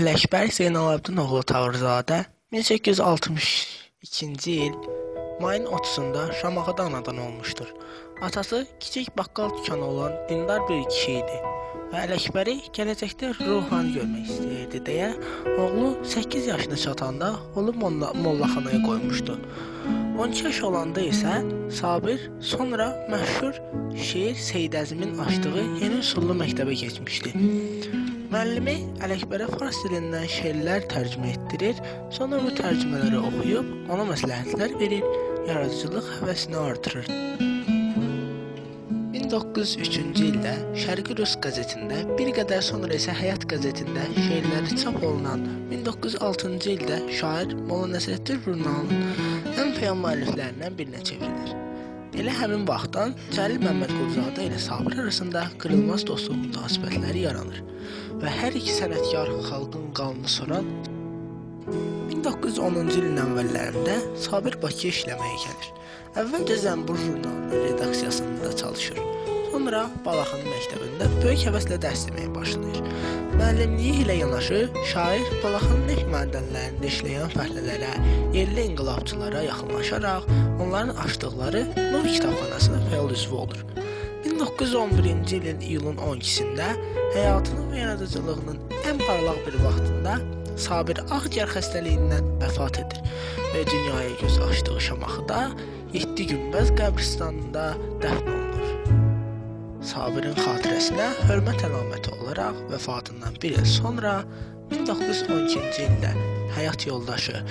Ələkbər Zeynalabdin oğlu Tağırzadə 1862-ci il mayın 30-da Şamaxıda anadan olmuşdur. Atası kiçik baqqal dükanı olan dindar bir kişi idi və Ələkbəri gələcəkdə ruhan görmək istəyirdi deyə oğlu 8 yaşına çatanda onu mollaxanaya qoymuşdu. 12 yaş olanda isə Sabir sonra məşhur şeir Seyid Əzimin açdığı yeni üsullu məktəbə keçmişdi. Müəllimi Ələkbərə fars dilindən şeirlər tərcümə etdirir, sonra bu tərcümələri oxuyub ona məsləhətlər verir, yaradıcılıq həvəsini artırır. 1903-cü ildə Şərqi Rus qəzetində, bir qədər sonra isə Həyat qəzetində şeirləri çap olunan 1906-cı ildə şair Molla Nəsrəddin jurnalının ən pəyam müəlliflərindən birinə çevrilir. Elə həmin vaxtdan Cəlil Məmmədquluzadə ilə Sabir arasında qırılmaz dostluq münasibətləri yaranır və hər iki sənətkar xalqın qanını soran 1910-cu ilin əvvəllərində Sabir Bakıya işləməyə gəlir. Əvvəlcə Zənbur jurnalının redaksiyasında da çalışır. Sonra Balaxanı məktəbində böyük həvəslə dərs deməyə başlayır. Müəllimliyi ilə yanaşı, şair Balaxanı neft mədənlərində işləyən fəhlələrə, yerli inqilabçılara yaxınlaşaraq, onların açdıqları Nov kitabxanasının fəal üzvü olur. 1911-ci ilin iyulun 12-sində həyatının və yaradıcılığının ən parlaq bir vaxtında Sabir ağciyər xəstəliyindən vəfat edir və dünyaya göz açdığı Şamaxıda 7 günbəz qəbristanında dəfn olunur. Sabirin xatirəsinə hörmət əlaməti olaraq vəfatından bir il sonra 1912-ci ildə həyat yoldaşı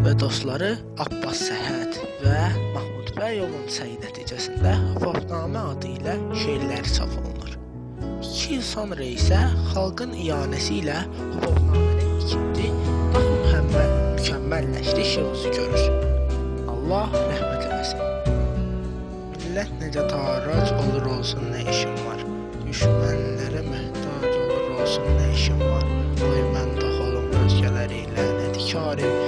və dostları Abbas Səhət və Mahmud Bəyovun səyi nəticəsində Hübabnamə adı ilə şeirləri çap olunur. 2 il sonra isə xalqın iyanəsi ilə Hübabnamənin ikinci mükəmməl nəşri işığı görür. Allah rəhmət eləsin. Millət necə tarac olur olsun nə işim var. Düşmənlərə möhtac olur olsun nə işim var. Qoy mən dax olum özgələri ilə nə dikarim.